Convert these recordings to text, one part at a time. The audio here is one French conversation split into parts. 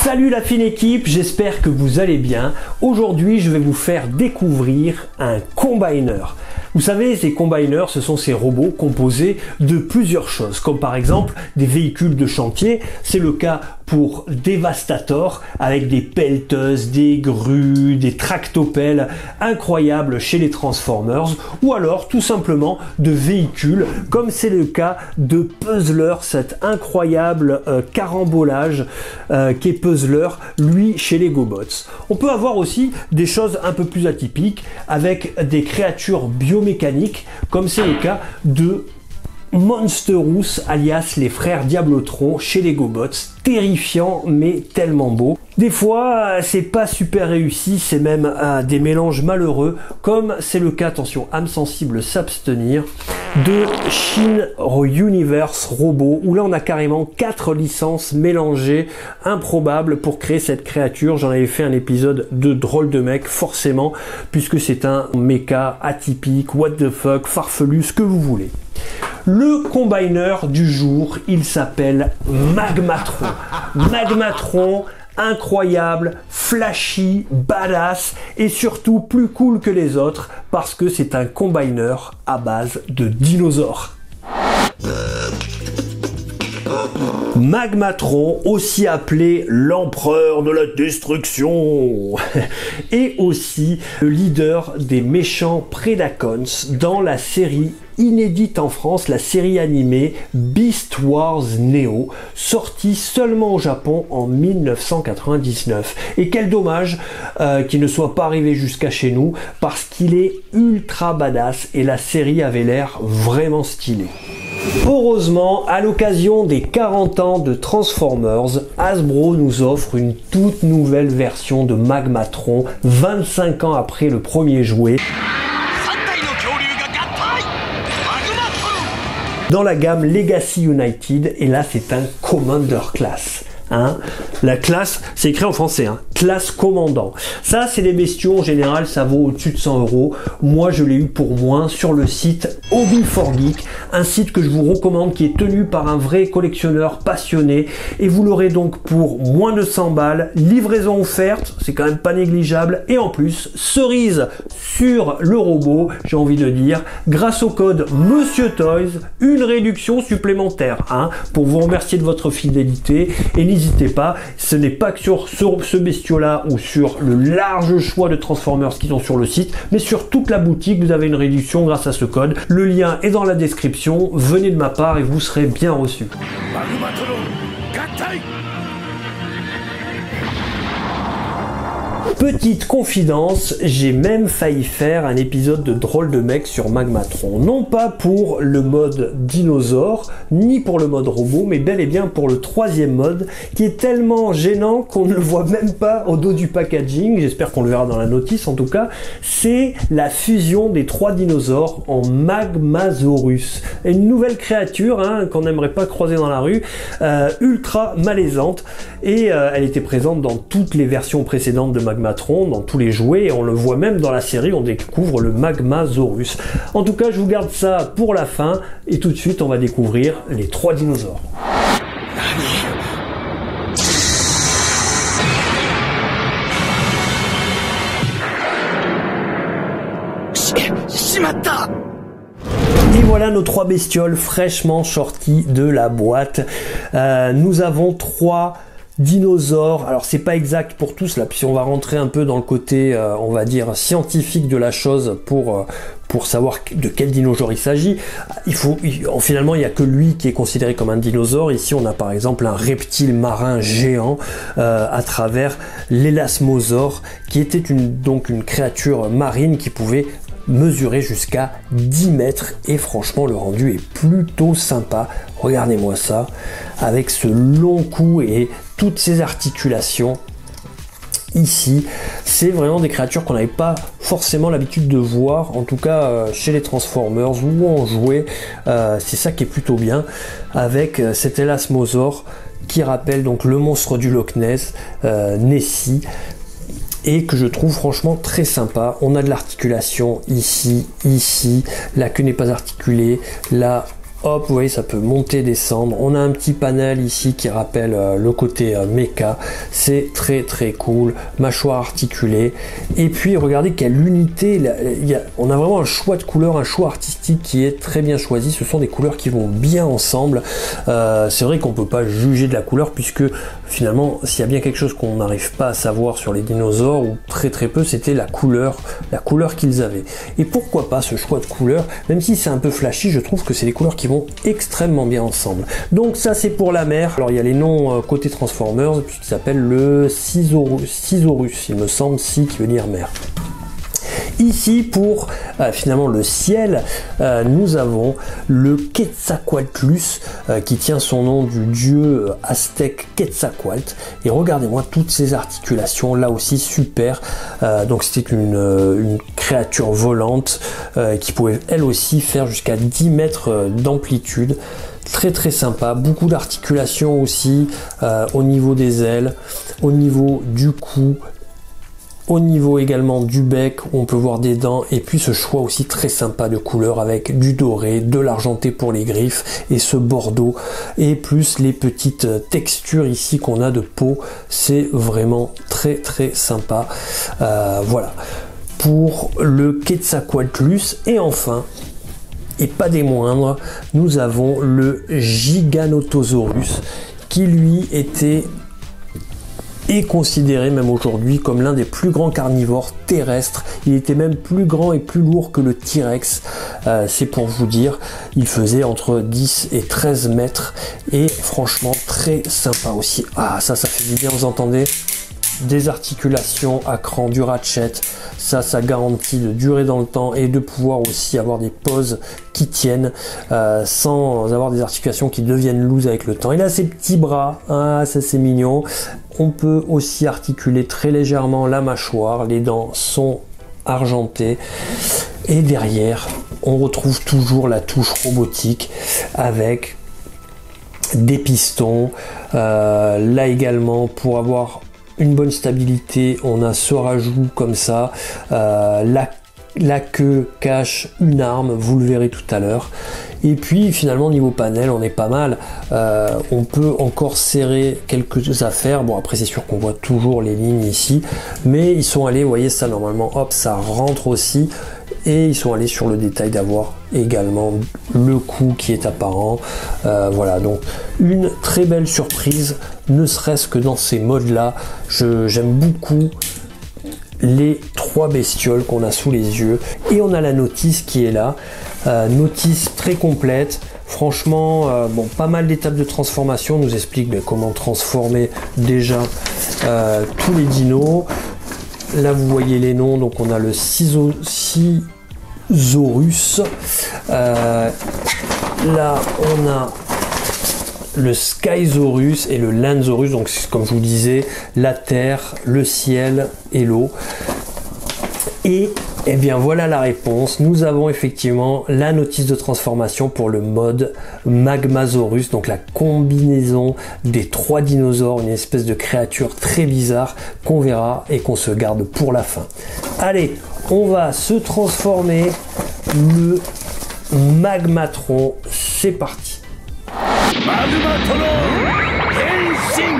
Salut la fine équipe, j'espère que vous allez bien. Aujourd'hui, je vais vous faire découvrir un combiner. Vous savez, ces combiners, ce sont ces robots composés de plusieurs choses, comme par exemple des véhicules de chantier. C'est le cas pour Devastator, avec des pelleteuses, des grues, des tractopelles incroyables chez les Transformers, ou alors tout simplement de véhicules, comme c'est le cas de Puzzler, cet incroyable carambolage qui est Puzzler, lui chez les GoBots. On peut avoir aussi des choses un peu plus atypiques, avec des créatures biomécaniques, comme c'est le cas de Monsterous, alias les frères Diablotron chez les GoBots. Terrifiant mais tellement beau. Des fois c'est pas super réussi, c'est même des mélanges malheureux, comme c'est le cas, attention, âme sensible s'abstenir, de Shin Universe Robot, où là on a carrément 4 licences mélangées, improbables pour créer cette créature. J'en avais fait un épisode de Drôle de Mec, forcément, puisque c'est un mecha atypique, what the fuck, farfelu, ce que vous voulez. Le combiner du jour, il s'appelle Magmatron. Magmatron, incroyable, flashy, badass et surtout plus cool que les autres parce que c'est un combiner à base de dinosaures. Magmatron, aussi appelé l'empereur de la destruction, est aussi le leader des méchants Predacons dans la série inédite en France, la série animée Beast Wars Neo, sortie seulement au Japon en 1999. Et quel dommage qu'il ne soit pas arrivé jusqu'à chez nous, parce qu'il est ultra badass et la série avait l'air vraiment stylée. Heureusement, à l'occasion des 40 ans de Transformers, Hasbro nous offre une toute nouvelle version de Magmatron, 25 ans après le premier jouet, dans la gamme Legacy United, et là c'est un Commander Class. Hein, la classe, c'est écrit en français, hein, classe commandant. Ça, c'est les bestiaux, en général, ça vaut au-dessus de 100 €. Moi, je l'ai eu pour moins sur le site Hobby4Geek, un site que je vous recommande, qui est tenu par un vrai collectionneur passionné. Et vous l'aurez donc pour moins de 100 balles, livraison offerte, c'est quand même pas négligeable. Et en plus, cerise sur le robot, j'ai envie de dire, grâce au code Monsieur Toys, une réduction supplémentaire, hein, pour vous remercier de votre fidélité. Et n'hésitez pas, ce n'est pas que sur ce bestiau-là ou sur le large choix de Transformers qui sont sur le site, mais sur toute la boutique, vous avez une réduction grâce à ce code. Le lien est dans la description, venez de ma part et vous serez bien reçus. Petite confidence, j'ai même failli faire un épisode de Drôle de Mec sur Magmatron. Non pas pour le mode dinosaure, ni pour le mode robot, mais bel et bien pour le troisième mode, qui est tellement gênant qu'on ne le voit même pas au dos du packaging. J'espère qu'on le verra dans la notice en tout cas. C'est la fusion des 3 dinosaures en Magmasaurus. Une nouvelle créature, hein, qu'on n'aimerait pas croiser dans la rue, ultra malaisante. Et elle était présente dans toutes les versions précédentes de Magmatron, dans tous les jouets, et on le voit même dans la série, on découvre le Magmasaurus. En tout cas, je vous garde ça pour la fin, et tout de suite, on va découvrir les 3 dinosaures. Et voilà nos 3 bestioles fraîchement sorties de la boîte. Nous avons 3 dinosaures. Alors c'est pas exact pour tous là, puis on va rentrer un peu dans le côté on va dire scientifique de la chose pour savoir de quel dinosaure il s'agit. Finalement il n'y a que lui qui est considéré comme un dinosaure. Ici on a par exemple un reptile marin géant à travers l'Elasmosaure, qui était donc une créature marine qui pouvait mesurer jusqu'à 10 mètres, et franchement le rendu est plutôt sympa. Regardez-moi ça, avec ce long cou et toutes ces articulations. Ici, c'est vraiment des créatures qu'on n'avait pas forcément l'habitude de voir, en tout cas chez les Transformers ou en jouet. C'est ça qui est plutôt bien, avec cet Elasmosaure qui rappelle donc le monstre du Loch Ness, Nessie, et que je trouve franchement très sympa. On a de l'articulation ici, la queue n'est pas articulée, là Hop, vous voyez, ça peut monter, descendre. On a un petit panel ici qui rappelle le côté mecha. C'est très très cool. Mâchoire articulée. Et puis, regardez quelle unité. On a vraiment un choix de couleurs, un choix artistique qui est très bien choisi. Ce sont des couleurs qui vont bien ensemble. C'est vrai qu'on peut pas juger de la couleur puisque finalement, s'il y a bien quelque chose qu'on n'arrive pas à savoir sur les dinosaures, ou très très peu, c'était la couleur qu'ils avaient. Et pourquoi pas ce choix de couleurs, même si c'est un peu flashy, je trouve que c'est des couleurs qui vont extrêmement bien ensemble. Donc ça c'est pour la mer. Alors il y a les noms côté Transformers qui s'appelle le Sisaurus, il me semble, qui veut dire mer. Ici pour finalement le ciel, nous avons le Quetzalcoatlus qui tient son nom du dieu aztèque Quetzalcoatl. Et regardez-moi toutes ces articulations, là aussi super. Donc c'était une créature volante qui pouvait elle aussi faire jusqu'à 10 mètres d'amplitude. Très très sympa, beaucoup d'articulations aussi au niveau des ailes, au niveau du cou, au niveau également du bec où on peut voir des dents, et puis ce choix aussi très sympa de couleurs avec du doré, de l'argenté pour les griffes et ce bordeaux, et plus les petites textures ici qu'on a de peau. C'est vraiment très très sympa. Voilà pour le Quetzalcoatlus. Et enfin, et pas des moindres, nous avons le Giganotosaurus qui lui était est considéré même aujourd'hui comme l'un des plus grands carnivores terrestres. Il était même plus grand et plus lourd que le T-Rex, c'est pour vous dire. Il faisait entre 10 et 13 mètres et franchement très sympa aussi. Ah, ça fait du bien, vous entendez? Des articulations à cran, du ratchet, ça garantit de durer dans le temps et de pouvoir aussi avoir des poses qui tiennent sans avoir des articulations qui deviennent loose avec le temps. Il a ses petits bras, ah, ça c'est mignon. On peut aussi articuler très légèrement la mâchoire, les dents sont argentées et derrière on retrouve toujours la touche robotique avec des pistons. Là également, pour avoir une bonne stabilité, on a ce rajout comme ça. La queue cache une arme, vous le verrez tout à l'heure. Et puis finalement niveau panel on est pas mal. On peut encore serrer quelques affaires. Bon après c'est sûr qu'on voit toujours les lignes ici, mais ils sont allés, vous voyez ça normalement, hop, ça rentre aussi. Et ils sont allés sur le détail d'avoir également le cou qui est apparent. Voilà, donc une très belle surprise, ne serait-ce que dans ces modes là. J'aime beaucoup les trois bestioles qu'on a sous les yeux. Et on a la notice qui est là, notice très complète. Franchement, bon, pas mal d'étapes de transformation. On nous explique comment transformer déjà tous les dinos. Là vous voyez les noms, donc on a le Sisaurus, là on a le Skysaurus et le Landsaurus, donc comme je vous disais, la terre, le ciel et l'eau. Et eh bien voilà la réponse, nous avons effectivement la notice de transformation pour le mode Magmasaurus, donc la combinaison des trois dinosaures, une espèce de créature très bizarre qu'on verra et qu'on se garde pour la fin. Allez, on va se transformer, le Magmatron, c'est parti. Magmatron Henshin.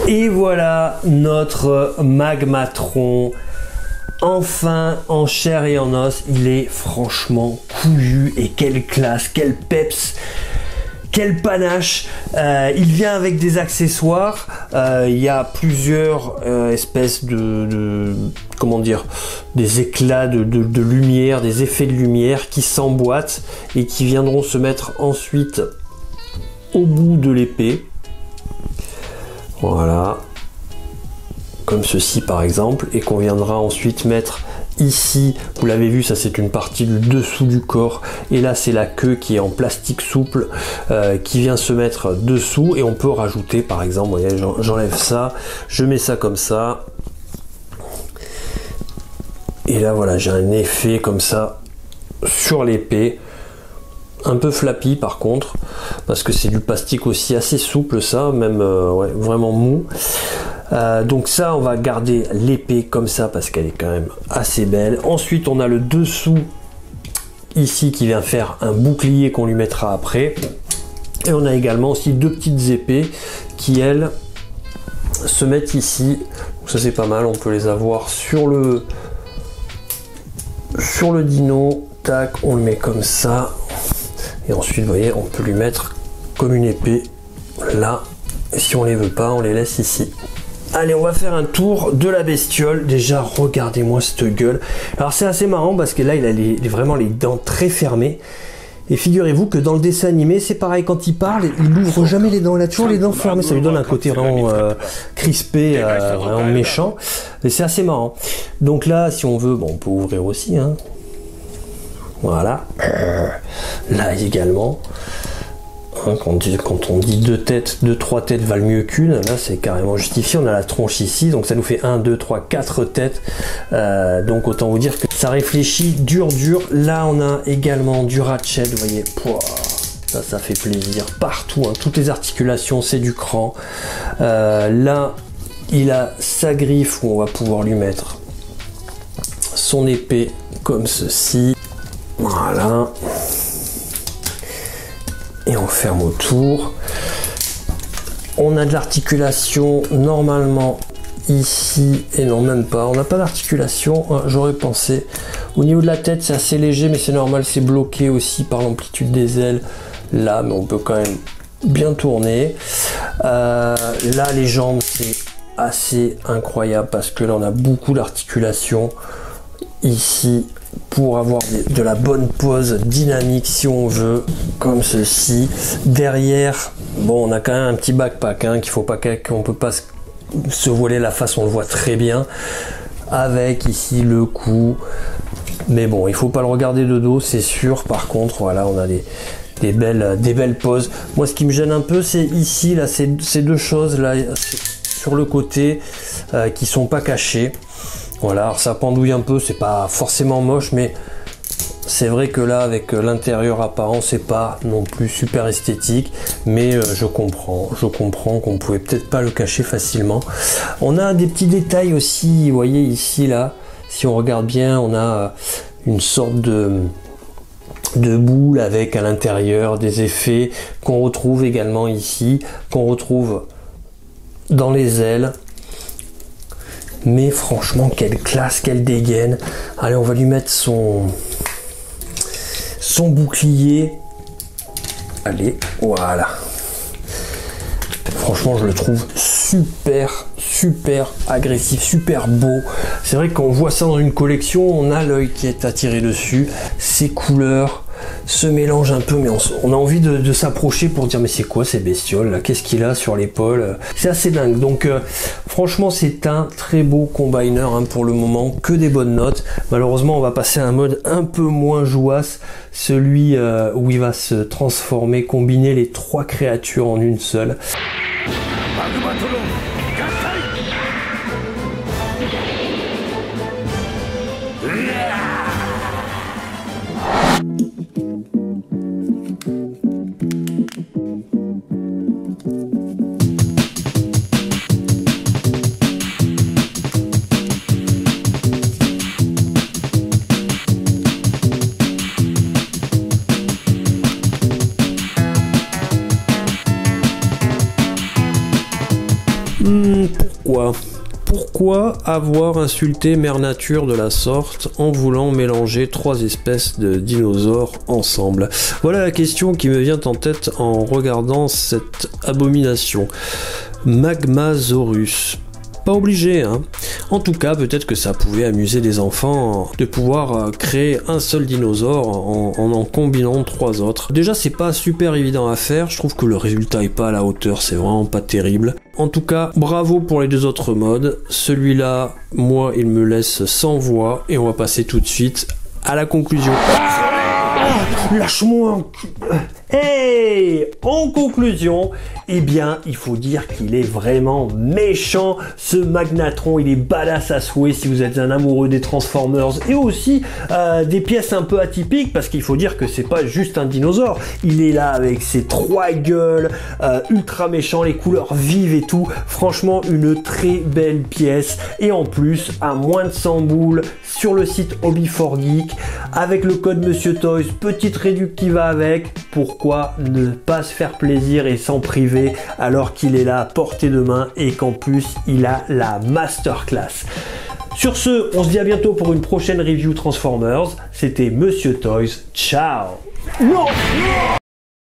Et voilà notre Magmatron, enfin en chair et en os. Il est franchement couillu et quelle classe, quel peps, quel panache. Il vient avec des accessoires. Il y a plusieurs espèces de comment dire, des éclats de lumière, des effets de lumière qui s'emboîtent et qui viendront se mettre ensuite au bout de l'épée. Voilà, comme ceci par exemple, et qu'on viendra ensuite mettre ici. Vous l'avez vu, ça c'est une partie du dessous du corps, et là c'est la queue qui est en plastique souple qui vient se mettre dessous, et on peut rajouter par exemple, vous voyez, j'enlève ça, je mets ça comme ça, et là voilà, j'ai un effet comme ça sur l'épée. Un peu flappy par contre, parce que c'est du plastique aussi assez souple, ça, même ouais, vraiment mou. Donc ça, on va garder l'épée comme ça parce qu'elle est quand même assez belle. Ensuite, on a le dessous ici qui vient faire un bouclier qu'on lui mettra après. Et on a également aussi deux petites épées qui, elles, se mettent ici. Donc ça, c'est pas mal. On peut les avoir sur le dino. Tac, on le met comme ça. Et ensuite, vous voyez, on peut lui mettre comme une épée là. Et si on les veut pas, on les laisse ici. Allez, on va faire un tour de la bestiole. Déjà, regardez-moi cette gueule. Alors, c'est assez marrant parce que là, il a vraiment les dents très fermées. Et figurez-vous que dans le dessin animé, c'est pareil. Quand il parle, il n'ouvre jamais les dents. Il a toujours les dents fermées. Ça lui donne un côté vraiment crispé, vraiment méchant. Et c'est assez marrant. Donc là, si on veut, bon, on peut ouvrir aussi, hein. Voilà, là également, hein, quand on dit deux têtes, trois têtes valent mieux qu'une, là c'est carrément justifié. On a la tronche ici, donc ça nous fait 1, 2, 3, 4 têtes, donc autant vous dire que ça réfléchit dur. Là on a également du ratchet, vous voyez, pouah, ça fait plaisir, partout, hein, toutes les articulations, c'est du cran. Là il a sa griffe où on va pouvoir lui mettre son épée comme ceci. Voilà, et on ferme autour. On a de l'articulation normalement ici, et non, même pas, on n'a pas d'articulation, hein, j'aurais pensé. Au niveau de la tête, c'est assez léger, mais c'est normal, c'est bloqué aussi par l'amplitude des ailes là, mais on peut quand même bien tourner. Là, les jambes, c'est assez incroyable parce que là, on a beaucoup d'articulation ici, pour avoir de la bonne pose dynamique si on veut, comme ceci. Derrière, bon, on a quand même un petit backpack, hein, qu'on peut pas se voiler la face, on le voit très bien, avec ici le cou, mais bon, il faut pas le regarder de dos, c'est sûr. Par contre, voilà, on a des belles poses. Moi, ce qui me gêne un peu, c'est ici, là, ces deux choses là sur le côté qui sont pas cachées. Voilà, alors ça pendouille un peu, c'est pas forcément moche, mais c'est vrai que là, avec l'intérieur apparent, c'est pas non plus super esthétique, mais je comprends qu'on pouvait peut-être pas le cacher facilement. On a des petits détails aussi, vous voyez ici, là, si on regarde bien, on a une sorte de boule avec à l'intérieur des effets qu'on retrouve également ici, qu'on retrouve dans les ailes. Mais franchement, quelle classe, quelle dégaine. Allez, on va lui mettre son bouclier. Allez, voilà. Franchement, je le trouve super agressif, super beau. C'est vrai que quand on voit ça dans une collection, on a l'œil qui est attiré dessus. Ces couleurs se mélangent un peu, mais on a envie de s'approcher pour dire mais c'est quoi ces bestioles là, qu'est-ce qu'il a sur l'épaule, c'est assez dingue. Donc franchement, c'est un très beau combiner, hein, pour le moment, que des bonnes notes. Malheureusement, on va passer à un mode un peu moins jouasse, celui où il va se transformer, combiner les trois créatures en une seule. pourquoi? Pourquoi avoir insulté Mère Nature de la sorte en voulant mélanger 3 espèces de dinosaures ensemble? Voilà la question qui me vient en tête en regardant cette abomination. Magmasaurus. Pas obligé, hein. En tout cas, peut-être que ça pouvait amuser des enfants de pouvoir créer un seul dinosaure en combinant 3 autres. Déjà, c'est pas super évident à faire. Je trouve que le résultat est pas à la hauteur. C'est vraiment pas terrible. En tout cas, bravo pour les 2 autres modes. Celui-là, moi, il me laisse sans voix. Et on va passer tout de suite à la conclusion. Lâche-moi. Hey, en conclusion, eh bien, il faut dire qu'il est vraiment méchant, ce Magnatron. Il est badass à souhait si vous êtes un amoureux des Transformers et aussi des pièces un peu atypiques, parce qu'il faut dire que c'est pas juste un dinosaure. Il est là avec ses 3 gueules, ultra méchant, les couleurs vives et tout. Franchement, une très belle pièce. Et en plus, à moins de 100 boules sur le site Hobby4Geek, avec le code Monsieur Toys, petite réduc qui va avec. Pourquoi ne pas se faire plaisir et s'en priver alors qu'il est là à portée de main et qu'en plus il a la masterclass. Sur ce, on se dit à bientôt pour une prochaine review Transformers. C'était Monsieur Toys. Ciao. Non.